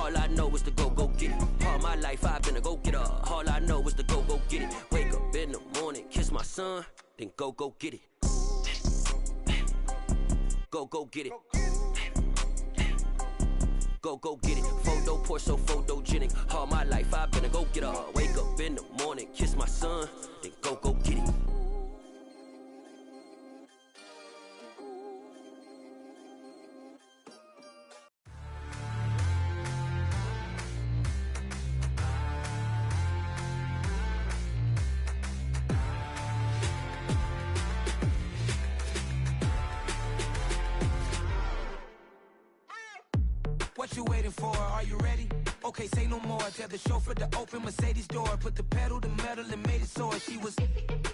All I know is to go get it. All my life I've been a go-getter. All I know is to go get it. Wake up in the morning, kiss my son, then go get it. Go get it. Go get it. Photo poor, so photogenic. All my life I've been a go-getter. Wake up in the morning, kiss my son, then go get it. What you waiting for? Are you ready? Okay, say no more. Tell the chauffeur to open Mercedes door. Put the pedal to metal and made it soar. She was,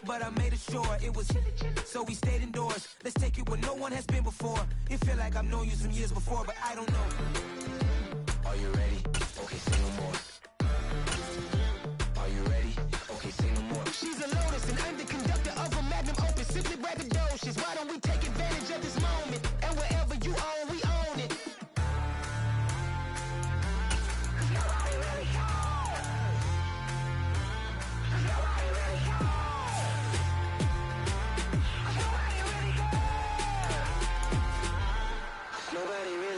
but I made it sure it was. So we stayed indoors. Let's take it where no one has been before. It feel like I've known you some years before, but I don't know. Are you ready? Okay, say no more. Are you ready? Okay, say no more. She's a Lotus and I'm the conductor of a magnum opus. Simply braggadocious. Why don't we take advantage of this moment? And wherever you own, we own it.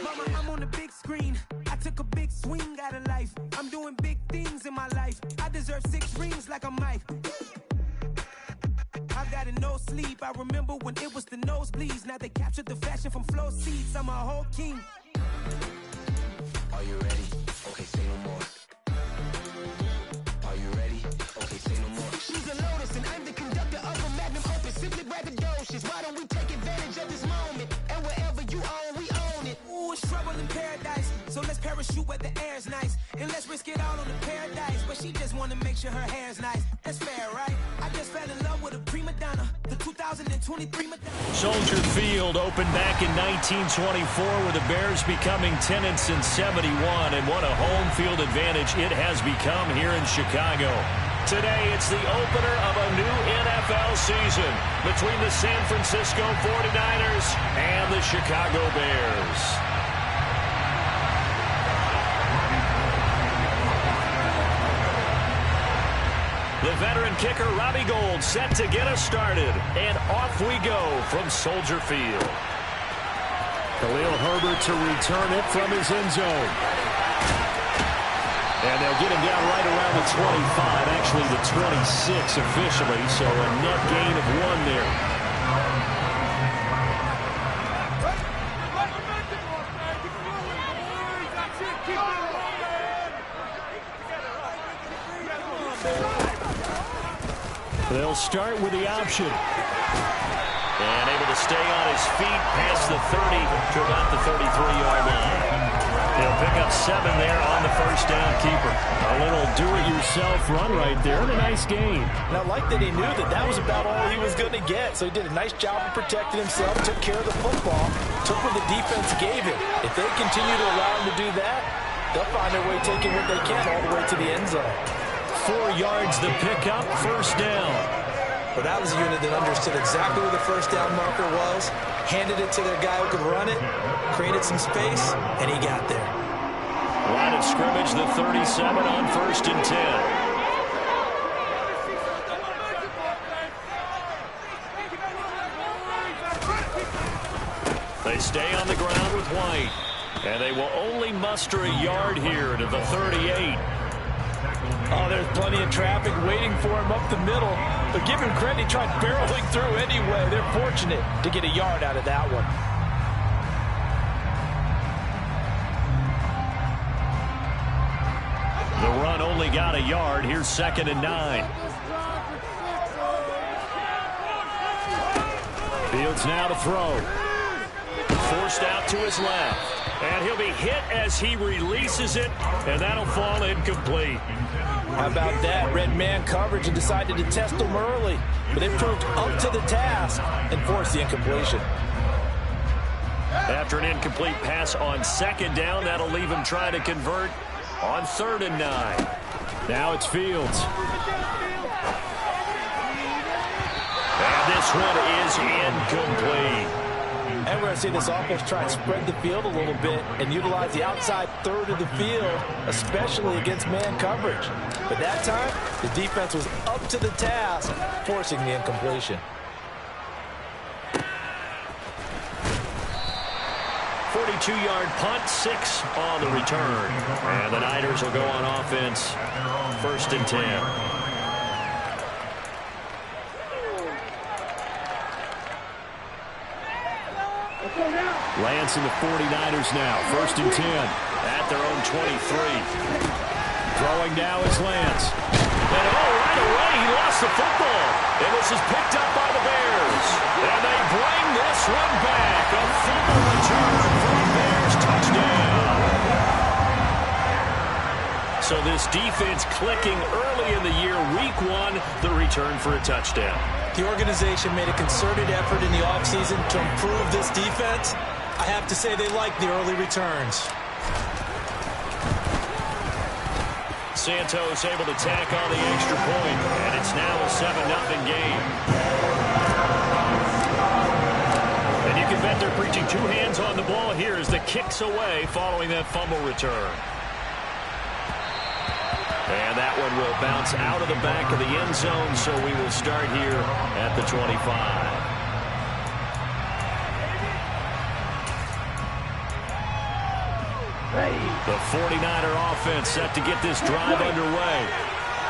Mama, I'm on the big screen. I took a big swing out of life. I'm doing big things in my life. I deserve 6 rings like I'm Mike. I've got a no sleep. I remember when it was the nosebleeds. Now they captured the fashion from flow seats. I'm a whole king. Are you ready? Okay, say no more. Are you ready? Okay, say no more. She's a Lotus and I'm the conductor of a magnum opus. Simply braggadocious. Why don't we take advantage of this moment? And wherever you own, we own it. Ooh, it's trouble in paradise. So let's parachute where the air's nice. And let's risk it all on the paradise. But she just wanna make sure her hair's nice. That's fair, right? I just fell in love with a prima donna. The 2023 Madonna. Soldier Field opened back in 1924 with the Bears becoming tenants in 71. And what a home field advantage it has become here in Chicago. Today, it's the opener of a new NFL season between the San Francisco 49ers and the Chicago Bears. The veteran kicker, Robbie Gould, set to get us started. And off we go from Soldier Field. Khalil Herbert to return it from his end zone. And they'll get him down right around the 25, actually the 26 officially, so a net gain of 1 there. They'll start with the option. And able to stay on his feet past the 30 to about the 33-yard line. He'll pick up 7 there on the first down keeper. A little do-it-yourself run right there and a nice gain. And I like that he knew that that was about all he was going to get. So he did a nice job of protecting himself, took care of the football, took what the defense gave him. If they continue to allow him to do that, they'll find their way taking what they can all the way to the end zone. 4 yards the pickup, first down. But that was a unit that understood exactly where the first down marker was, handed it to their guy who could run it, created some space, and he got there. Line of scrimmage, the 37 on 1st and 10. They stay on the ground with White, and they will only muster a yard here to the 38. Oh, there's plenty of traffic waiting for him up the middle. But give him credit, he tried barreling through anyway. They're fortunate to get a yard out of that one. The run only got a yard. Here's 2nd and 9. Fields now to throw. Forced out to his left. And he'll be hit as he releases it, and that'll fall incomplete. How about that? Red man coverage and decided to test him early. But they proved up to the task and forced the incompletion. After an incomplete pass on 2nd down, that'll leave him trying to convert on 3rd and 9. Now it's Fields. And this one is incomplete. And we're going to see this offense try and spread the field a little bit and utilize the outside third of the field, especially against man coverage. But that time, the defense was up to the task, forcing the incompletion. 42-yard punt, 6 on the return. And the Niners will go on offense, 1st and 10. Lance and the 49ers now. 1st and 10 at their own 23. Throwing now is Lance. And right away he lost the football. And this is picked up by the Bears. And they bring this one back. A fumble return for the Bears. Touchdown. So this defense clicking early in the year. Week 1, the return for a touchdown. The organization made a concerted effort in the offseason to improve this defense. I have to say they like the early returns. Santos able to tack on the extra point, and it's now a 7-0 game. And you can bet they're preaching 2 hands on the ball here as the kick's away following that fumble return. And that one will bounce out of the back of the end zone, so we will start here at the 25. The 49er offense set to get this drive underway.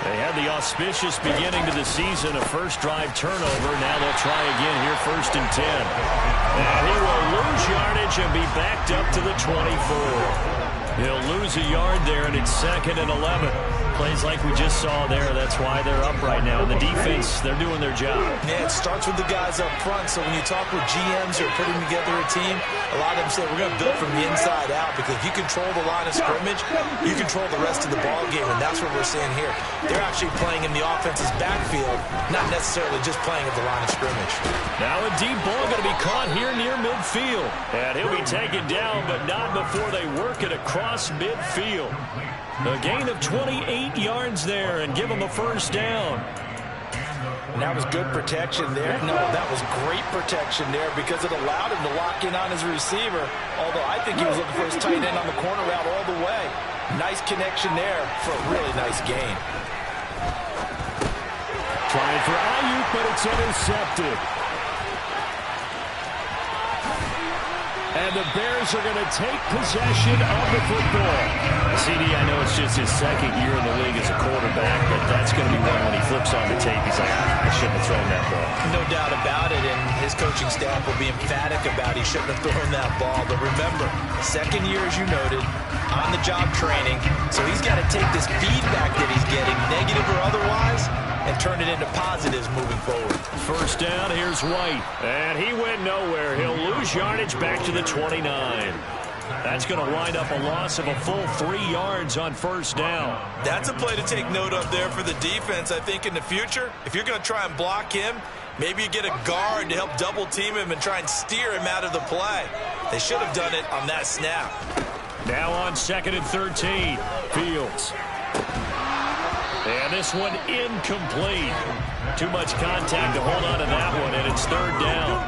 They had the auspicious beginning to the season, a first drive turnover. Now they'll try again here, 1st and 10. And he will lose yardage and be backed up to the 24. He'll lose a yard there, and it's 2nd and 11. Plays like we just saw there. That's why they're up right now. And the defense, they're doing their job. Yeah, it starts with the guys up front. So when you talk with GMs who are putting together a team, a lot of them say we're going to build from the inside out, because if you control the line of scrimmage, you control the rest of the ball game, and that's what we're seeing here. They're actually playing in the offense's backfield, not necessarily just playing at the line of scrimmage. Now a deep ball going to be caught here near midfield. And he'll be taken down, but not before they work it across midfield. A gain of 28 yards there and give him a first down. And that was good protection there. No, that was great protection there because it allowed him to lock in on his receiver. Although I think he was looking for his tight end on the corner route all the way. Nice connection there for a really nice gain. Trying for Ayuk, but it's intercepted. And the Bears are going to take possession of the football. CD, I know it's just his 2nd year in the league as a quarterback, but that's going to be one when he flips on the tape. He's like, I shouldn't have thrown that ball. No doubt about it, and his coaching staff will be emphatic about he shouldn't have thrown that ball. But remember, 2nd year, as you noted, on-the-job training. So he's got to take this feedback that he's getting, negative or otherwise, and turn it into positives moving forward. First down, here's White. And he went nowhere. He'll lose yardage back to the 29. That's going to wind up a loss of a full 3 yards on first down. That's a play to take note of there for the defense, I think, in the future. If you're going to try and block him, maybe you get a guard to help double team him and try and steer him out of the play. They should have done it on that snap. Now on 2nd and 13, Fields. And this one incomplete. Too much contact to hold on to that one, and it's 3rd down.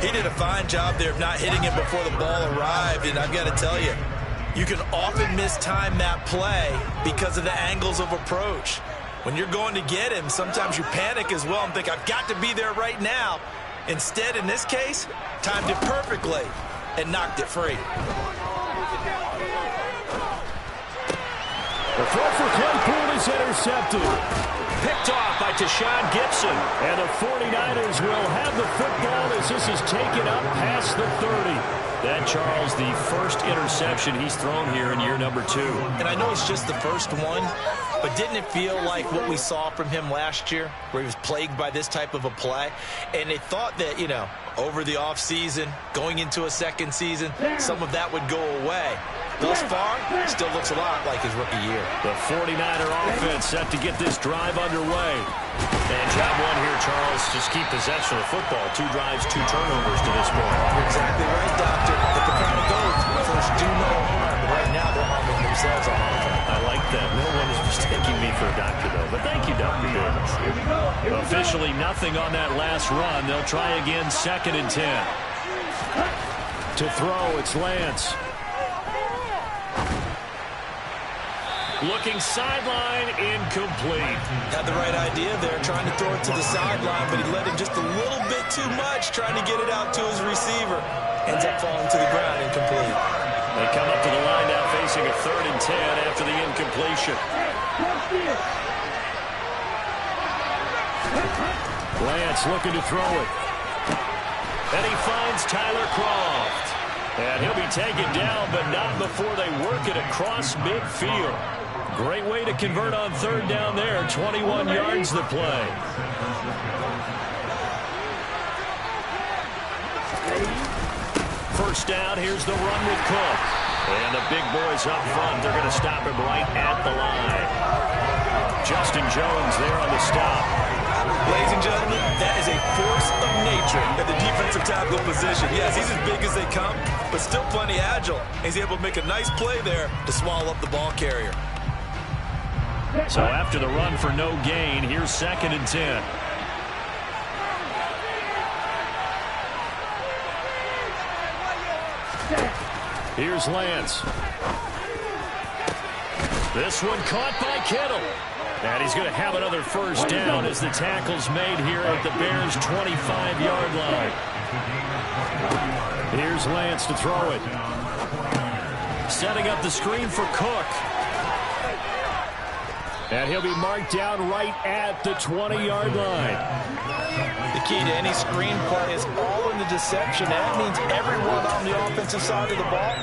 He did a fine job there of not hitting him before the ball arrived, and I've got to tell you, you can often mistime that play because of the angles of approach. When you're going to get him, sometimes you panic as well and think, I've got to be there right now. Instead, in this case, timed it perfectly and knocked it free. The throw for Claypool is intercepted. Picked off by Tashawn Gibson. And the 49ers will have the football as this is taken up past the 30. That, Charles, the first interception he's thrown here in year number 2. And I know it's just the first one, but didn't it feel like what we saw from him last year, where he was plagued by this type of a play? And they thought that, you know, over the offseason, going into a 2nd season, some of that would go away. Thus far, still looks a lot like his rookie year. The 49er offense set to get this drive underway. And job one here, Charles, just keep possession of the football. 2 drives, 2 turnovers to this point. You're exactly right, Doctor. If the crowd goes, first do no harm. But right now, they're harming themselves on offense. I like that. No one is mistaking me for a doctor, though. But thank you, Dr. Davis. Officially nothing on that last run. They'll try again, 2nd and 10. To throw, it's Lance. Looking sideline, incomplete. Had the right idea there, trying to throw it to the sideline, but he let him just a little bit too much, trying to get it out to his receiver. Ends up falling to the ground, incomplete. They come up to the line now facing a 3rd and 10 after the incompletion. Lance looking to throw it. And he finds Tyler Croft. And he'll be taken down, but not before they work it across midfield. Great way to convert on 3rd down there. 21 yards to play. First down, here's the run with Cook. And the big boys up front, they're going to stop him right at the line. Justin Jones there on the stop. Ladies and gentlemen, that is a force of nature at the defensive tackle position. Yes, he's as big as they come, but still plenty agile. He's able to make a nice play there to swallow up the ball carrier. So after the run for no gain, here's 2nd and 10. Here's Lance. This one caught by Kittle. And he's going to have another first down as the tackle's made here at the Bears' 25-yard line. Here's Lance to throw it. Setting up the screen for Cook. And he'll be marked down right at the 20-yard line. The key to any screen play is all in the deception. That means everyone on the offensive side of the ball.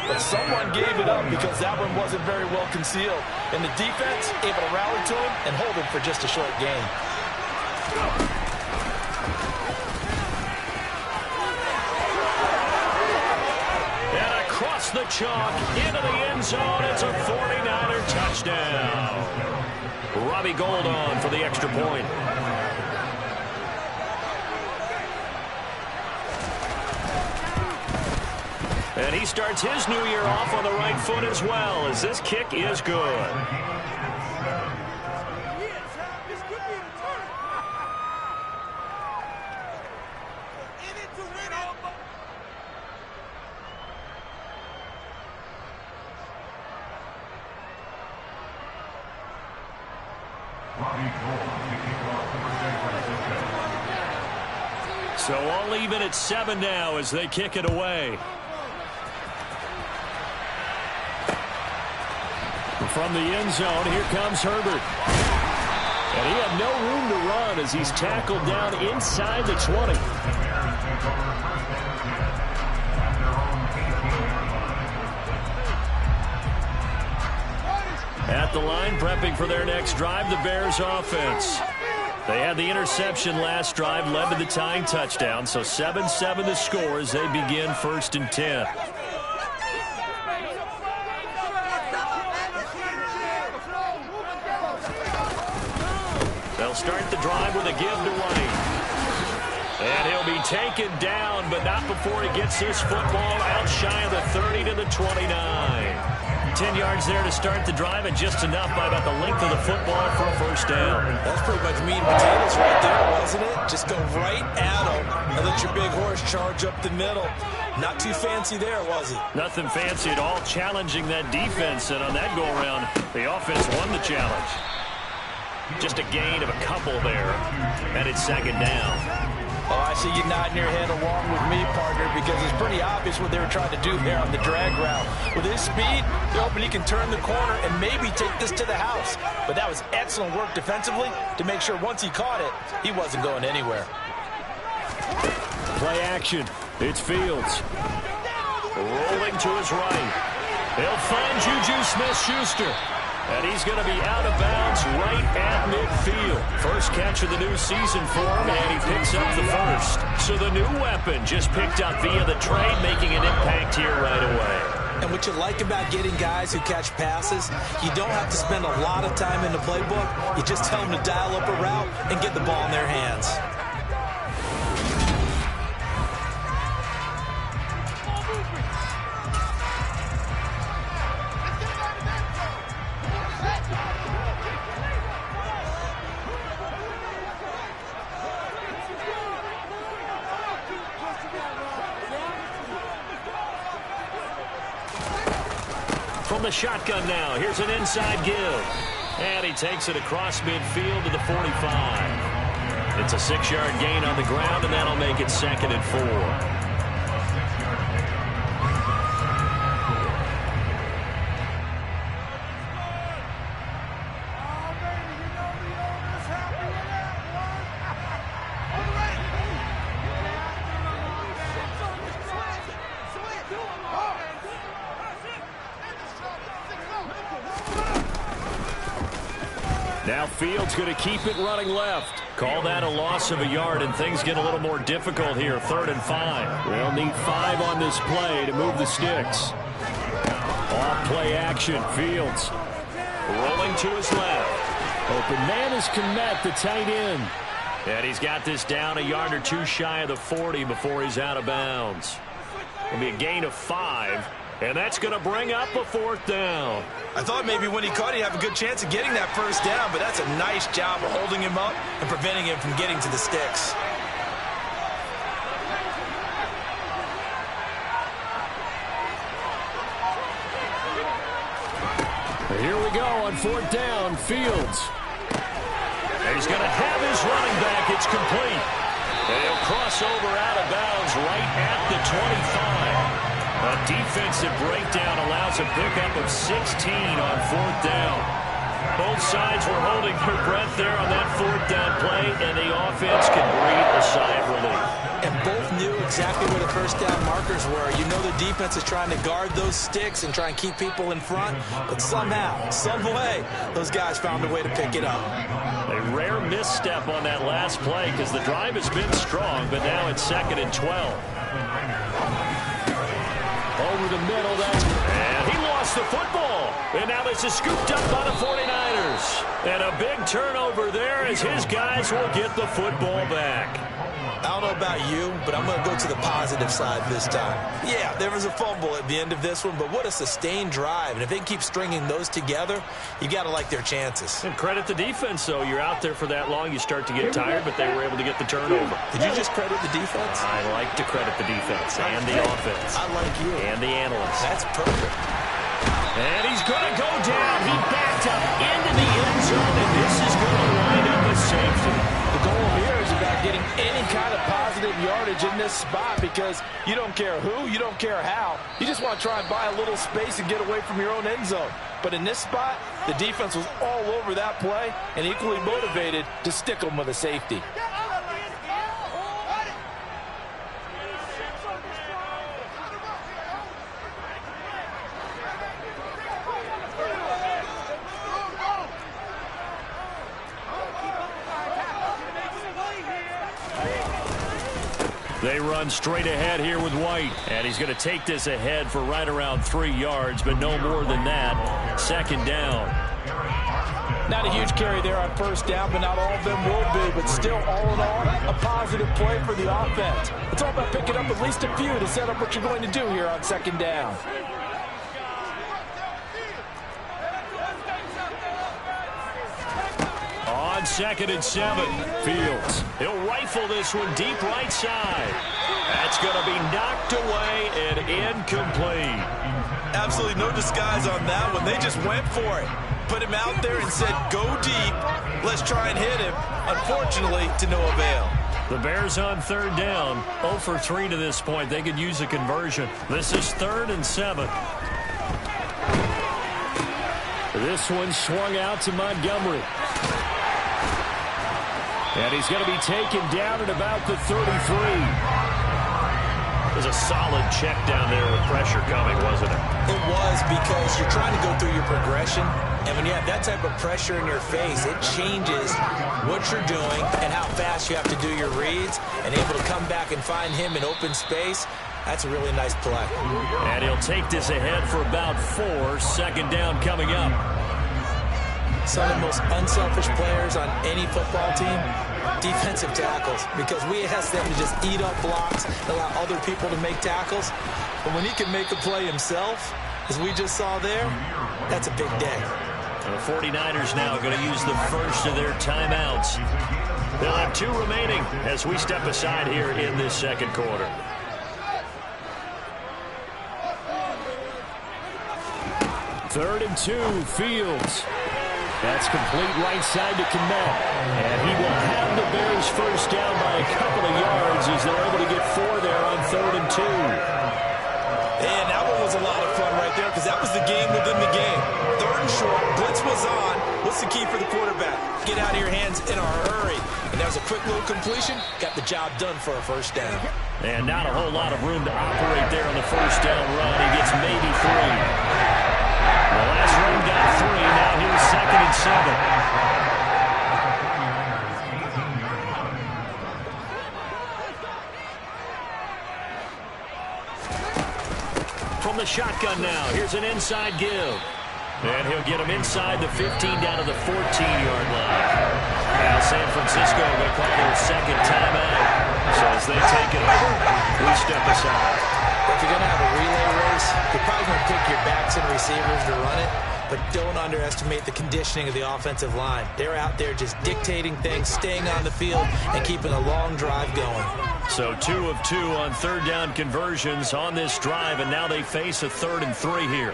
But someone gave it up because that one wasn't very well concealed. And the defense able to rally to him and hold him for just a short gain. And across the chalk into the end zone. It's a 49er touchdown. Robbie Gould on for the extra point. And he starts his new year off on the right foot as well, as this kick is good. So all even at 7 now as they kick it away. From the end zone, here comes Herbert. And he had no room to run as he's tackled down inside the 20. At the line, prepping for their next drive, the Bears offense. They had the interception last drive, led to the tying touchdown, so 7-7 the score as they begin 1st and 10. They'll start the drive with a give to White. And he'll be taken down, but not before he gets this football out shy of the 30 to the 29. 10 yards there to start the drive, and just enough by about the length of the football for a first down. That's pretty much meat and potatoes right there, wasn't it? Just go right at him and let your big horse charge up the middle. Not too fancy there, was it? Nothing fancy at all, challenging that defense, and on that go-around, the offense won the challenge. Just a gain of a couple there, and it's 2nd down. Oh, I see you nodding your head along with me, partner, because it's pretty obvious what they were trying to do there on the drag route. With his speed, they're hoping he can turn the corner and maybe take this to the house. But that was excellent work defensively to make sure once he caught it, he wasn't going anywhere. Play action. It's Fields. Rolling to his right. He'll find Juju Smith-Schuster. And he's going to be out of bounds right at midfield. First catch of the new season for him, and he picks up the first. So the new weapon just picked up via the trade, making an impact here right away. And what you like about getting guys who catch passes, you don't have to spend a lot of time in the playbook. You just tell them to dial up a route and get the ball in their hands. the shotgun now. Here's an inside give. And he takes it across midfield to the 45. It's a 6-yard gain on the ground, and that'll make it 2nd and 4. Now Fields going to keep it running left. Call that a loss of a yard, and things get a little more difficult here. 3rd and 5. They'll need 5 on this play to move the sticks. Off play action. Fields rolling to his left. Open man is Kmet, the tight end. And he's got this down a yard or 2 shy of the 40 before he's out of bounds. It'll be a gain of 5. And that's going to bring up a 4th down. I thought maybe when he caught it, he'd have a good chance of getting that 1st down, but that's a nice job of holding him up and preventing him from getting to the sticks. Here we go on 4th down. Fields. He's going to have his running back. It's complete. And he'll cross over out of bounds right at the 25. A defensive breakdown allows a pickup of 16 on 4th down. Both sides were holding their breath there on that 4th down play, and the offense can breathe a sigh of relief. And both knew exactly where the 1st down markers were. You know the defense is trying to guard those sticks and try and keep people in front, but somehow, some way, those guys found a way to pick it up. A rare misstep on that last play because the drive has been strong, but now it's 2nd and 12. Over the middle, and he lost the football. And now this is scooped up by the 49ers. And a big turnover there as his guys will get the football back. I don't know about you, but I'm going to go to the positive side this time. Yeah, there was a fumble at the end of this one, but what a sustained drive. And if they keep stringing those together, you got to like their chances. And credit the defense, though. You're out there for that long, you start to get tired, but they were able to get the turnover. Did you just credit the defense? I like to credit the defense and the offense. I like you. And the analysts. That's perfect. And he's going to go down. He backed up into the end zone, and this is going to wind up a safety. The goal here is about getting any kind of positive yardage in this spot because you don't care who, you don't care how. You just want to try and buy a little space and get away from your own end zone. But in this spot, the defense was all over that play and equally motivated to stick them with a safety. They run straight ahead here with White. And he's going to take this ahead for right around 3 yards, but no more than that. 2nd down. Not a huge carry there on 1st down, but not all of them will be. But still, all in all, a positive play for the offense. It's all about picking up at least a few to set up what you're going to do here on 2nd down. On 2nd and 7, Fields. He'll rifle this one deep right side. That's going to be knocked away and incomplete. Absolutely no disguise on that one. They just went for it. Put him out there and said, go deep. Let's try and hit him. Unfortunately, to no avail. The Bears on 3rd down. 0 for 3 to this point. They could use a conversion. This is 3rd and 7. This one swung out to Montgomery. And he's going to be taken down at about the 33. It was a solid check down there with pressure coming, wasn't it? It was, because you're trying to go through your progression, and when you have that type of pressure in your face, it changes what you're doing and how fast you have to do your reads, and able to come back and find him in open space. That's a really nice play. And he'll take this ahead for about 4. 2nd down coming up. Some of the most unselfish players on any football team, defensive tackles, because we ask them to just eat up blocks, allow other people to make tackles. But when he can make a play himself, as we just saw there, that's a big day. The 49ers now going to use the first of their timeouts. They'll have 2 remaining as we step aside here in this 2nd quarter. 3rd and 2, Fields. That's complete right side to Kmet. And he will have the Bears first down by a couple of yards as they're able to get 4 there on 3rd and 2. And that one was a lot of fun right there because that was the game within the game. 3rd and short, blitz was on. What's the key for the quarterback? Get out of your hands in a hurry. And that was a quick little completion. Got the job done for a first down. And not a whole lot of room to operate there on the first down run. He gets maybe 3. The last run got 3. Now here's 2nd and 7. From the shotgun now, here's an inside give. And he'll get him inside the 15 down to the 14-yard line. Now San Francisco going to call their second timeout. So as they take it over, we step aside. If you're going to have a relay race, you're probably going to pick your backs and receivers to run it, but don't underestimate the conditioning of the offensive line. They're out there just dictating things, staying on the field, and keeping a long drive going. So 2 of 2 on 3rd down conversions on this drive, and now they face a 3rd and 3 here.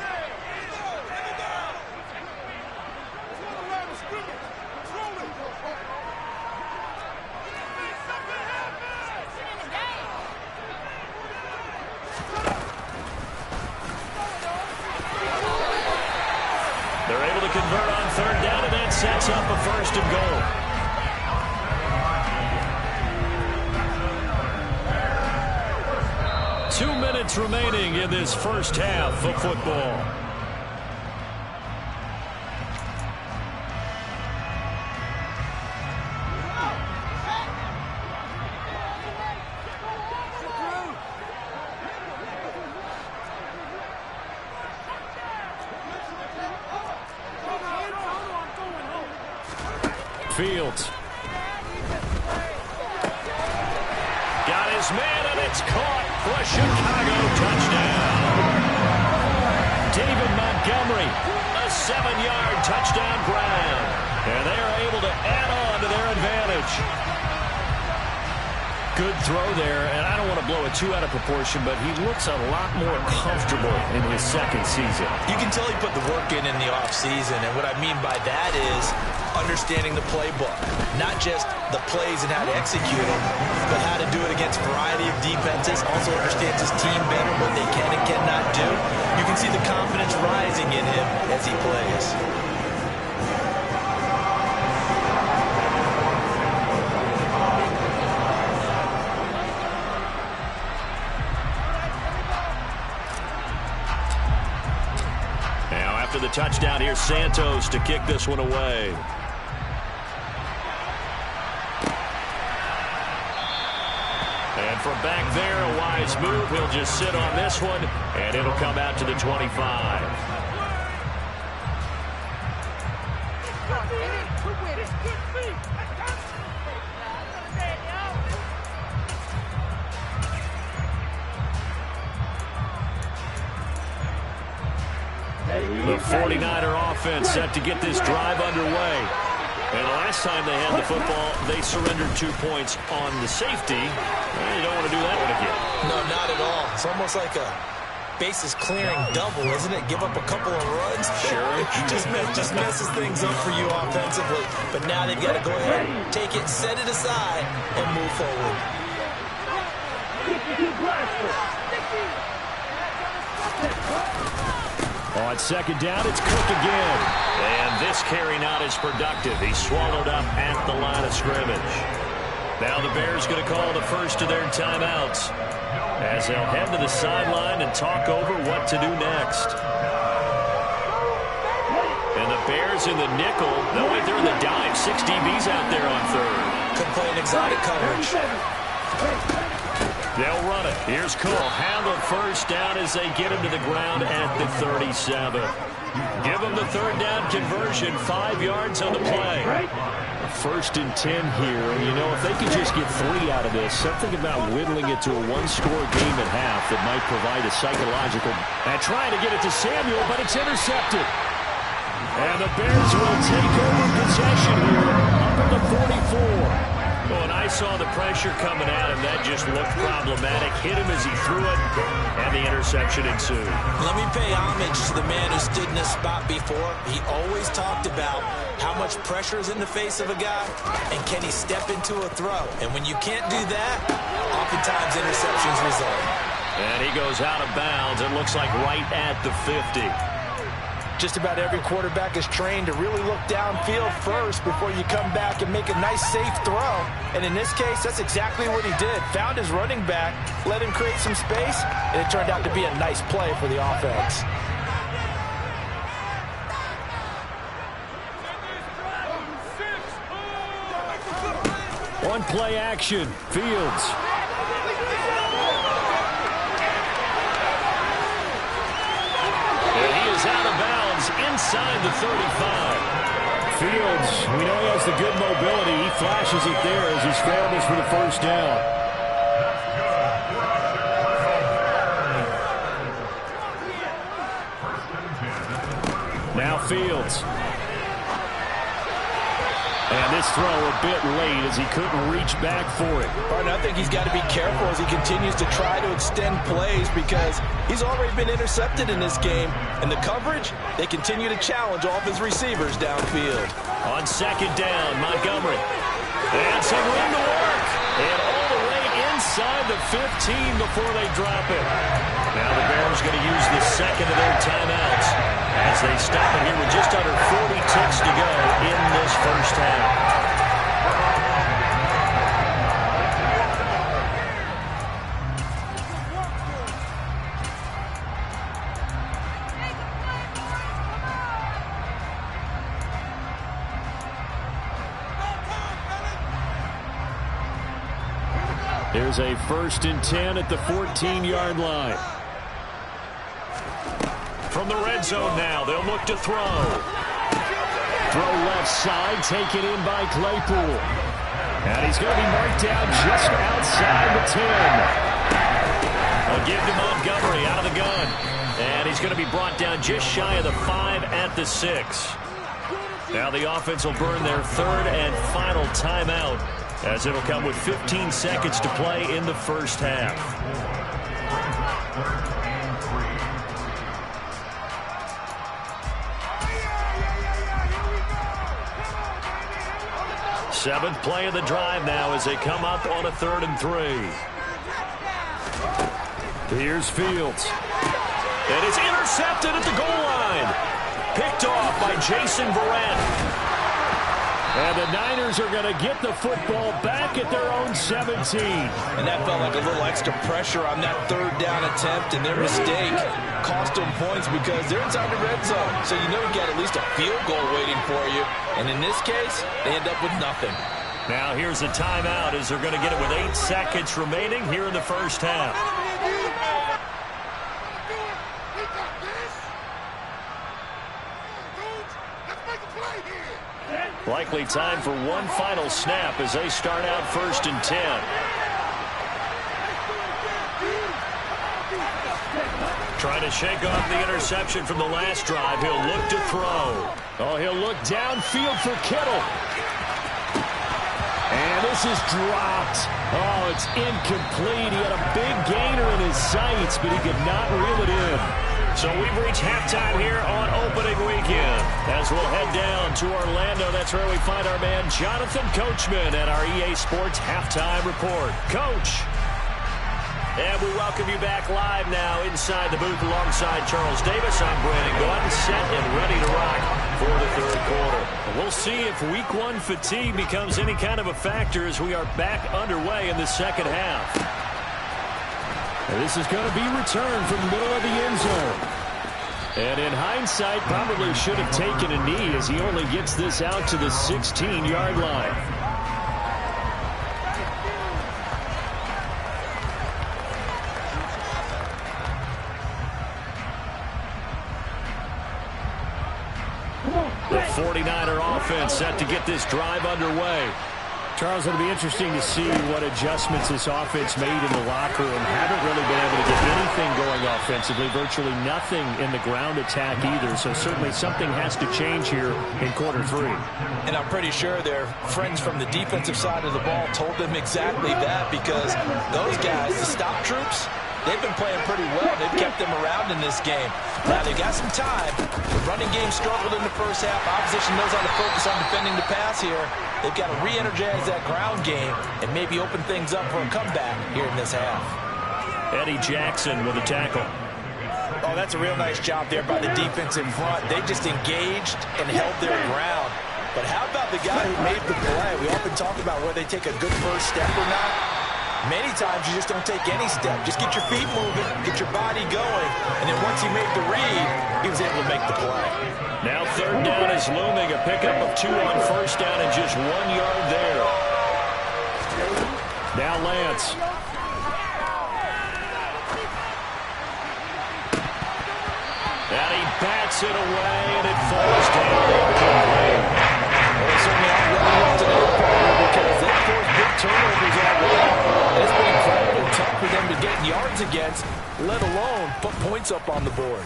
They're able to convert on 3rd down, and that sets up a 1st and goal. 2 minutes remaining in this first half of football. Fields. Got his man, and it's caught for a Chicago touchdown. David Montgomery, a 7-yard touchdown grab. And they are able to add on to their advantage. Good throw there, and I don't want to blow it too out of proportion, but he looks a lot more comfortable in his 2nd season. You can tell he put the work in the offseason, and what I mean by that is understanding the playbook. Not just the plays and how to execute them, but how to do it against a variety of defenses. Also understands his team better, what they can and cannot do. You can see the confidence rising in him as he plays. After the touchdown, here's Santos to kick this one away. And from back there, a wise move. He'll just sit on this one, and it'll come out to the 25. The 49er offense set to get this drive underway. And the last time they had the football, they surrendered 2 points on the safety. Well, you don't want to do that one again. No, not at all. It's almost like a bases clearing double, isn't it? Give up a couple of runs. Sure. just messes things up for you offensively. But now they've got to go ahead, take it, set it aside, and move forward. On 2nd down, it's Cook again. And this carry not as productive. He's swallowed up at the line of scrimmage. Now the Bears going to call the first of their timeouts as they'll head to the sideline and talk over what to do next. And the Bears in the nickel. No, wait, they're in the dime. 6 DBs out there on 3rd. Could play an exotic coverage. They'll run it. Here's Cole. Handled first down as they get him to the ground at the 37. Give him the 3rd down conversion. 5 yards on the play. 1st and 10 here. You know, if they could just get 3 out of this, something about whittling it to a 1-score game at half that might provide a psychological. And trying to get it to Samuel, but it's intercepted. And the Bears will take over possession here up at the 44. Well, and I saw the pressure coming at him. That just looked problematic. Hit him as he threw it, and the interception ensued. Let me pay homage to the man who stood in this spot before. He always talked about how much pressure is in the face of a guy, and can he step into a throw. And when you can't do that, oftentimes interceptions result. And he goes out of bounds. It looks like right at the 50. Just about every quarterback is trained to really look downfield first before you come back and make a nice, safe throw. And in this case, that's exactly what he did. Found his running back, let him create some space, and it turned out to be a nice play for the offense. One play action, Fields. And he is out of bounds inside the 35. Fields, we know he has the good mobility. He flashes it there as he scrambles for the first down. Now Fields. And this throw a bit late as he couldn't reach back for it. But I think he's got to be careful as he continues to try to extend plays because he's already been intercepted in this game. And the coverage, they continue to challenge all of his receivers downfield. On second down, Montgomery. And some room to work. And all the way inside the 15 before they drop it. Now the Bears going to use the second of their timeouts as they stop it here with just under 40 ticks to go in this first half. Here's a 1st and 10 at the 14-yard line. From the red zone now, they'll look to throw. Throw left side, taken in by Claypool. And he's going to be marked down just outside the 10. They'll give to Montgomery out of the gun. And he's going to be brought down just shy of the 5 at the 6. Now the offense will burn their 3rd and final timeout, as it'll come with 15 seconds to play in the first half. Seventh play of the drive now as they come up on a 3rd and 3. Here's Fields. And it's intercepted at the goal line. Picked off by Jason Verrett. And the Niners are going to get the football back at their own 17. And that felt like a little extra pressure on that 3rd down attempt, and their mistake cost them points because they're inside the red zone. So you know you got at least a field goal waiting for you. And in this case, they end up with nothing. Now here's a timeout as they're going to get it with 8 seconds remaining here in the first half. Likely time for one final snap as they start out 1st and 10. Trying to shake off the interception from the last drive. He'll look to throw. Oh, he'll look downfield for Kittle. And this is dropped. Oh, it's incomplete. He had a big gainer in his sights, but he could not reel it in. So we've reached halftime here on opening weekend. As we'll head down to Orlando, that's where we find our man Jonathan Coachman at our EA Sports Halftime Report. Coach. And we welcome you back live now inside the booth alongside Charles Davis. I'm Brandon Gordon, set and ready to rock for the 3rd quarter. We'll see if Week 1 fatigue becomes any kind of a factor as we are back underway in the second half. And this is going to be returned from the middle of the end zone. And in hindsight, probably should have taken a knee as he only gets this out to the 16-yard line. The 49er offense set to get this drive underway. Charles, it'll be interesting to see what adjustments this offense made in the locker room. Haven't really been able to get anything going offensively, virtually nothing in the ground attack either. So certainly something has to change here in quarter 3. And I'm pretty sure their friends from the defensive side of the ball told them exactly that, because those guys, the stop troops, they've been playing pretty well. They've kept them around in this game. Now, they've got some time. The running game struggled in the first half. Opposition knows how to focus on defending the pass here. They've got to re-energize that ground game and maybe open things up for a comeback here in this half. Eddie Jackson with a tackle. Oh, that's a real nice job there by the defense in front. They just engaged and held their ground. But how about the guy who made the play? We often talk about whether they take a good first step or not. Many times you just don't take any step. Just get your feet moving, get your body going, and then once he made the read, he was able to make the play. Now third down is looming. A pickup of 2 on first down and just 1 yard there. Now Lance. And he bats it away, and it falls down incomplete. Well, certainly not running well today, partner, because they forced big turnovers already. It's been incredibly tough for them to get yards against, let alone put points up on the board.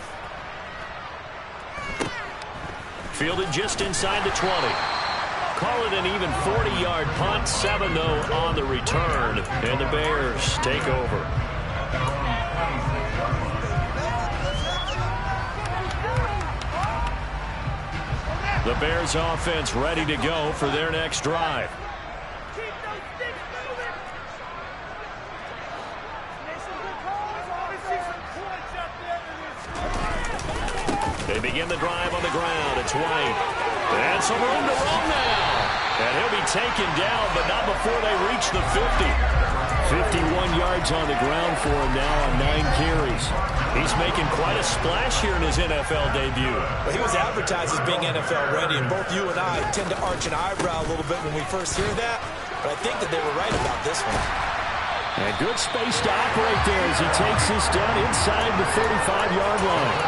Fielded just inside the 20. Call it an even 40-yard punt. 7 though on the return, and the Bears take over. The Bears offense ready to go for their next drive. They begin the drive on the ground. It's White. And some room to run now. And he'll be taken down, but not before they reach the 50. 51 yards on the ground for him now on 9 carries. He's making quite a splash here in his NFL debut. Well, he was advertised as being NFL ready, and both you and I tend to arch an eyebrow a little bit when we first hear that, but I think that they were right about this one. And good space to operate there as he takes this down inside the 35-yard line.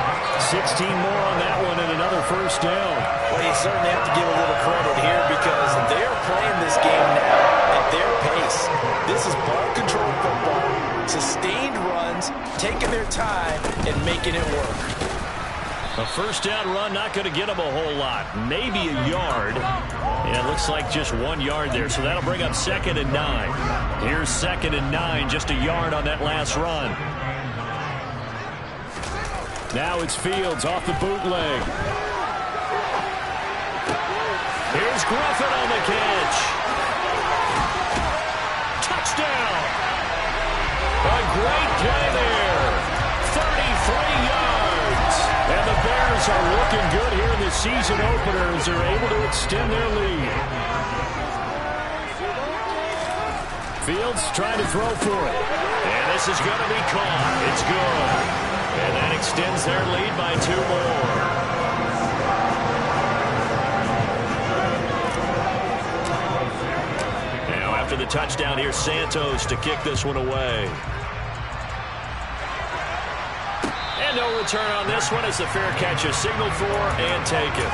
16 more on that one and another first down. Well, you certainly have to give a little credit here because they're playing this game now at their pace. This is ball-controlled football, sustained runs, taking their time, and making it work. A first down run not going to get him a whole lot. Maybe a yard. And it looks like just 1 yard there. So that'll bring up 2nd and 9. Here's 2nd and 9, just a yard on that last run. Now it's Fields off the bootleg. Here's Griffin on the catch. Touchdown. A great play there. 33 yards. And the Bears are looking good here in the season opener as they're able to extend their lead. Fields trying to throw for it. And this is going to be caught. It's good. And that extends their lead by 2 more. Now after the touchdown, here's Santos to kick this one away. And no return on this one as the fair catch is signaled for and taken.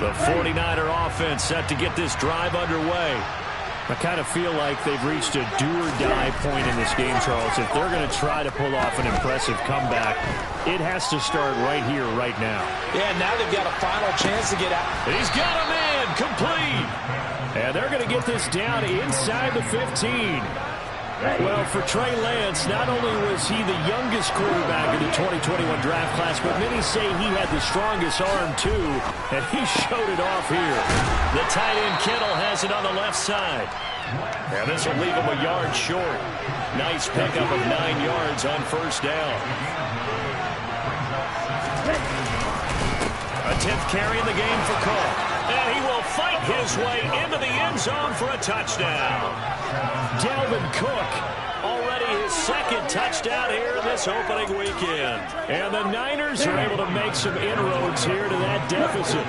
The 49er offense set to get this drive underway. I kind of feel like they've reached a do-or-die point in this game, Charles. If they're going to try to pull off an impressive comeback, it has to start right here, right now. Yeah, now they've got a final chance to get out. He's got a man, complete. And they're going to get this down inside the 15. Well, for Trey Lance, not only was he the youngest quarterback in the 2021 draft class, but many say he had the strongest arm, too, and he showed it off here. The tight end Kittle has it on the left side. And this will leave him a yard short. Nice pickup of 9 yards on first down. A 10th carry in the game for Cook. And he will fight his way into the end zone for a touchdown. Dalvin Cook, already his 2nd touchdown here in this opening weekend. And the Niners are able to make some inroads here to that deficit.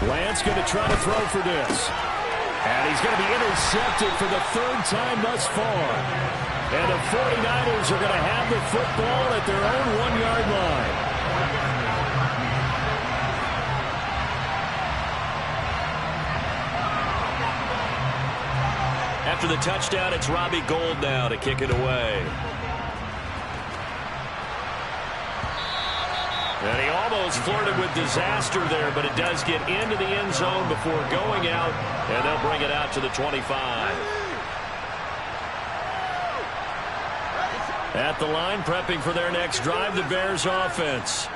Lance going to try to throw for this. And he's going to be intercepted for the third time thus far. And the 49ers are going to have the football at their own 1-yard line. After the touchdown, it's Robbie Gould now to kick it away. And he almost flirted with disaster there, but it does get into the end zone before going out, and they'll bring it out to the 25. At the line, prepping for their next drive, the Bears offense.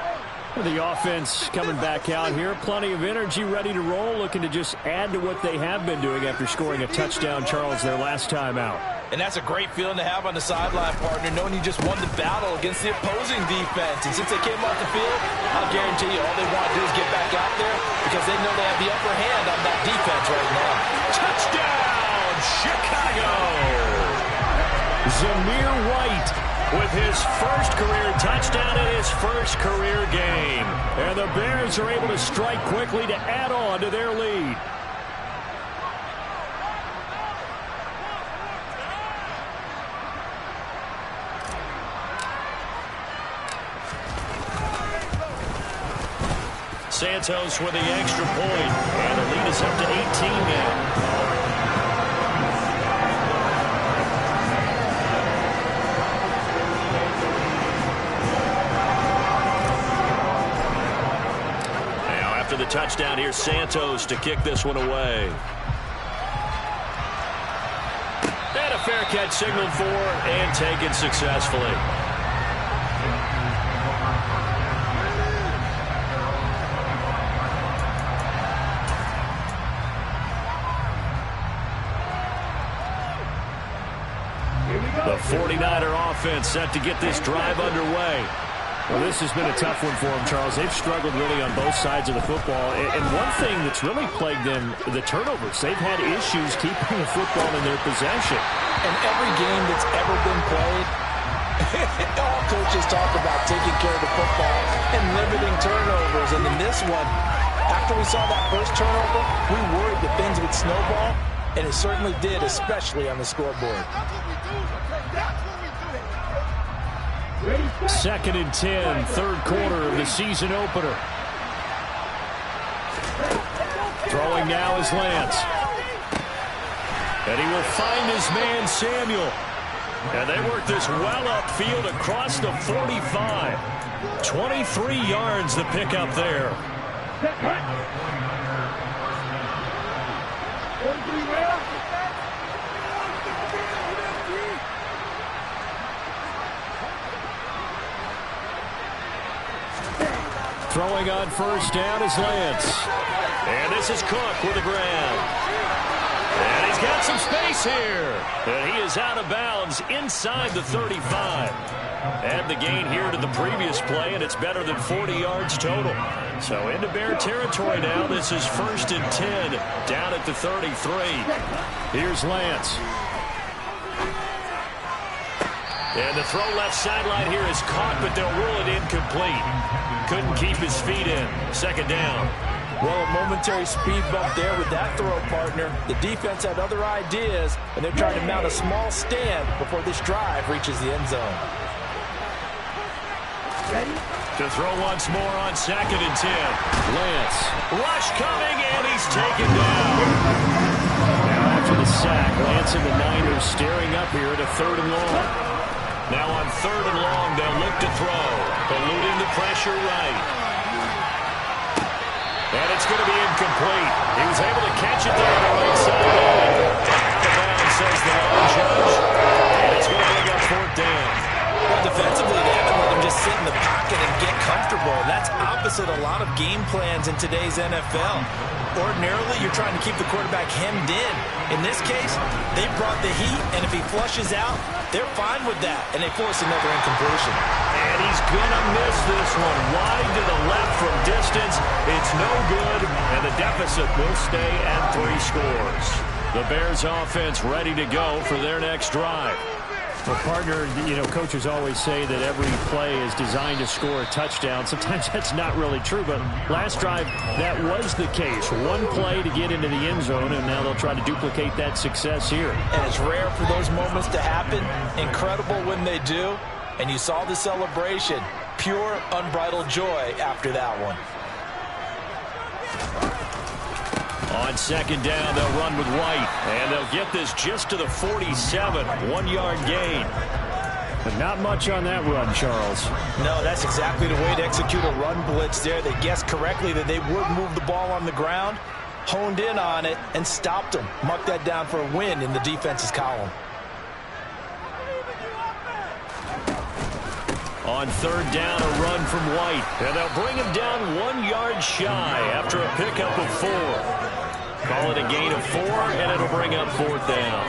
The offense coming back out here. Plenty of energy, ready to roll, looking to just add to what they have been doing after scoring a touchdown, Charles, their last time out. And that's a great feeling to have on the sideline, partner, knowing you just won the battle against the opposing defense. And since they came off the field, I'll guarantee you all they want to do is get back out there because they know they have the upper hand on that defense right now. Touchdown, Chicago! Zamir White with his first career touchdown in his first career game. And the Bears are able to strike quickly to add on to their lead. Santos with the extra point, and the lead is up to 18 now. Now after the touchdown, here's Santos to kick this one away. And a fair catch signaled for and taken successfully. The 49er offense set to get this drive underway. Well, this has been a tough one for them, Charles. They've struggled really on both sides of the football. And one thing that's really plagued them, the turnovers. They've had issues keeping the football in their possession. And every game that's ever been played, all coaches talk about taking care of the football and limiting turnovers. And in this one, after we saw that first turnover, we worried that things would snowball. And it certainly did, especially on the scoreboard. Second and 10, third quarter of the season opener. Throwing now is Lance. And he will find his man, Samuel. And they work this well upfield across the 45. 23 yards the pickup there. Throwing on first down is Lance. And this is Cook with the grab. And he's got some space here. And he is out of bounds inside the 35. Add the gain here to the previous play, and it's better than 40 yards total. So into Bear territory now. This is first and 10 down at the 33. Here's Lance. And the throw left sideline here is caught, but they'll rule it incomplete. Couldn't keep his feet in. Second down. Well, a momentary speed bump there with that throw, partner. The defense had other ideas, and they're trying to mount a small stand before this drive reaches the end zone. To throw once more on second and 10. Lance. Rush coming, and he's taken down. Now after the sack, Lance and the Niners staring up here at a third and long. Now on third and long, they'll look to throw. Eluding the pressure right. And it's going to be incomplete. He was able to catch it there on the right sideline. The bound, says the line judge. And it's going to bring up fourth down. Well, defensively, they haven't let him just sit in the pocket and get comfortable. That's opposite a lot of game plans in today's NFL. Ordinarily, you're trying to keep the quarterback hemmed in. In this case, they brought the heat, and if he flushes out, they're fine with that, and they force another incompletion. And he's going to miss this one. Wide to the left from distance. It's no good, and the deficit will stay at 3 scores. The Bears offense ready to go for their next drive. Well, partner, coaches always say that every play is designed to score a touchdown. Sometimes that's not really true, but last drive, that was the case. One play to get into the end zone, and now they'll try to duplicate that success here. And it's rare for those moments to happen. Incredible when they do. And you saw the celebration. Pure, unbridled joy after that one. On second down, they'll run with White, and they'll get this just to the 47, 1-yard gain. But not much on that run, Charles. No, that's exactly the way to execute a run blitz there. They guessed correctly that they would move the ball on the ground, honed in on it, and stopped them. Marked that down for a win in the defense's column. On third down, a run from White, and they'll bring him down 1 yard shy after a pickup of 4. Call it a gain of 4, and it'll bring up fourth down.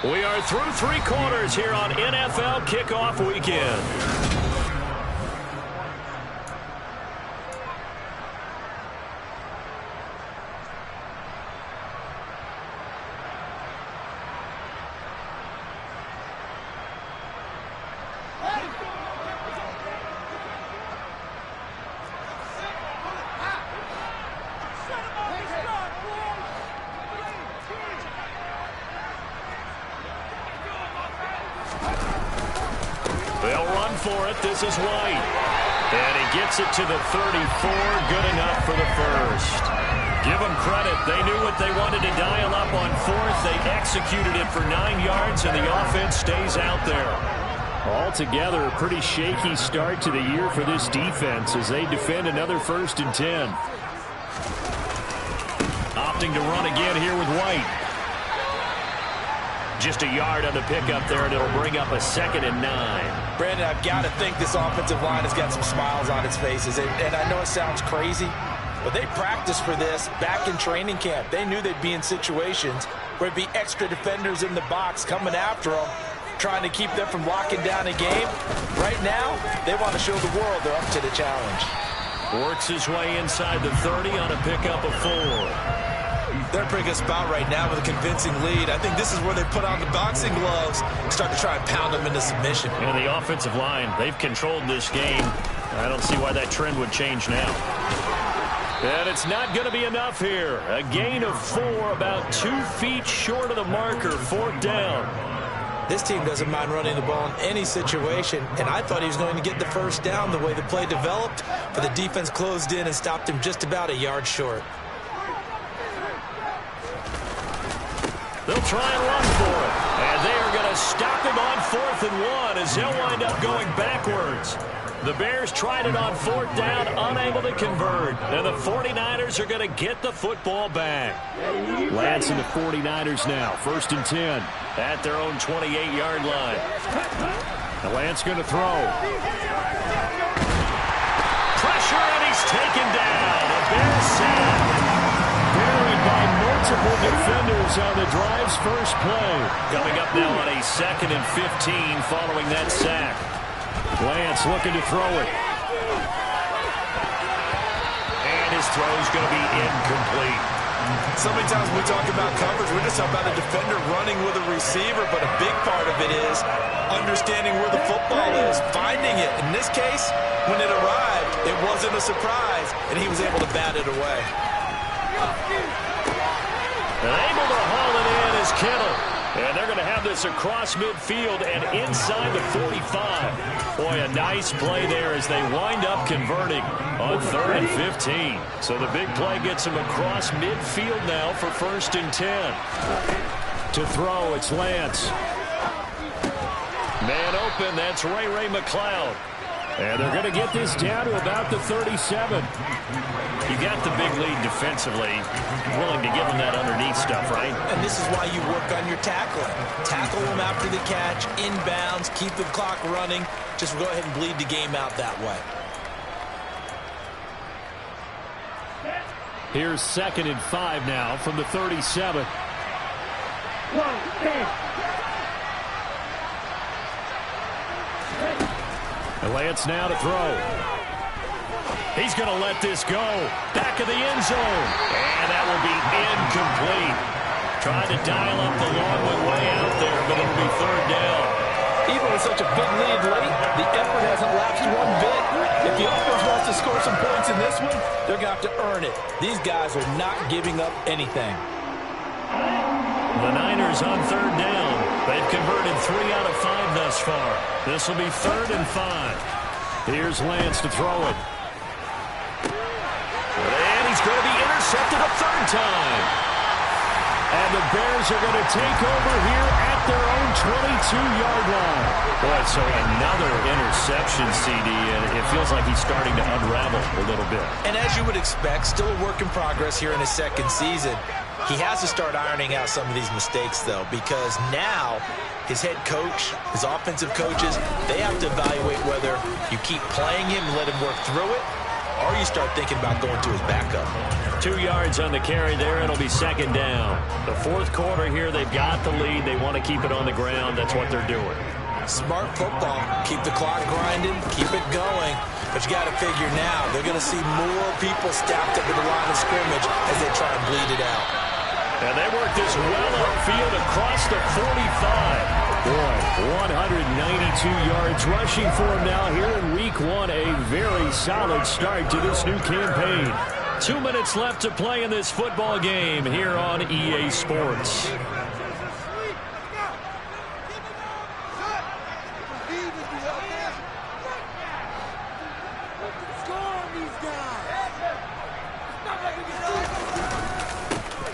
We are through 3 quarters here on NFL Kickoff Weekend. This is White, and he gets it to the 34, good enough for the first. Give them credit. They knew what they wanted to dial up on fourth. They executed it for 9 yards, and the offense stays out there. Altogether, a pretty shaky start to the year for this defense as they defend another 1st and 10. Opting to run again here with White. Just a yard on the pickup there, and it'll bring up a 2nd and 9. Brandon, I've got to think this offensive line has got some smiles on its faces. And I know it sounds crazy, but they practiced for this back in training camp. They knew they'd be in situations where there'd be extra defenders in the box coming after them, trying to keep them from locking down a game. Right now, they want to show the world they're up to the challenge. Works his way inside the 30 on a pickup of 4. They're a pretty good spot right now with a convincing lead. I think this is where they put on the boxing gloves and start to try and pound them into submission. And the offensive line, they've controlled this game. I don't see why that trend would change now. And it's not going to be enough here. A gain of 4, about 2 feet short of the marker, 4th down. This team doesn't mind running the ball in any situation, and I thought he was going to get the first down the way the play developed, but the defense closed in and stopped him just about a yard short. They'll try and run for it. And they are going to stop him on 4th and 1 as they'll wind up going backwards. The Bears tried it on 4th down, unable to convert. And the 49ers are going to get the football back. Lance and the 49ers now, 1st and 10 at their own 28-yard line. Now Lance going to throw. Pressure, and he's taken down. A Bears sack. Buried by multiple defenders on the drive's first play. Coming up now on a 2nd and 15 following that sack. Lance looking to throw it. And his throw's going to be incomplete. So many times when we talk about coverage, we're just talking about a defender running with a receiver, but a big part of it is understanding where the football is, finding it. In this case, when it arrived, it wasn't a surprise, and he was able to bat it away. And able to haul it in is Kittle. And they're going to have this across midfield and inside the 45. Boy, a nice play there as they wind up converting on 3rd and 15. So the big play gets them across midfield now for 1st and 10. To throw, it's Lance. Man open, that's Ray McLeod. And they're going to get this down to about the 37. You got the big lead defensively, willing to give them that underneath stuff, right? And this is why you work on your tackling. Tackle them after the catch, inbounds, keep the clock running. Just go ahead and bleed the game out that way. Here's 2nd and 5 now from the 37. And Lance now to throw. He's going to let this go. Back of the end zone. And that will be incomplete. Tried to dial up the long way out there, but it'll be third down. Even with such a big lead late, the effort hasn't lapsed one bit. If the offense wants to score some points in this one, they're going to have to earn it. These guys are not giving up anything. The Niners on third down. They've converted 3 out of 5 thus far. This will be 3rd and 5. Here's Lance to throw it. And he's going to be intercepted a 3rd time. And the Bears are going to take over here at their own 22-yard line. Boy, so another interception, CD, and it feels like he's starting to unravel a little bit. And as you would expect, still a work in progress here in his 2nd season. He has to start ironing out some of these mistakes, though, because now his head coach, his offensive coaches, they have to evaluate whether you keep playing him and let him work through it, or you start thinking about going to his backup. 2 yards on the carry there. It'll be 2nd down. The 4th quarter here, they've got the lead. They want to keep it on the ground. That's what they're doing. Smart football. Keep the clock grinding. Keep it going. But you got to figure now, they're going to see more people stacked up at the line of scrimmage as they try and bleed it out. And they work this well upfield across the 45. Boy, 192 yards rushing for him now here in week 1. A very solid start to this new campaign. 2 minutes left to play in this football game here on EA Sports.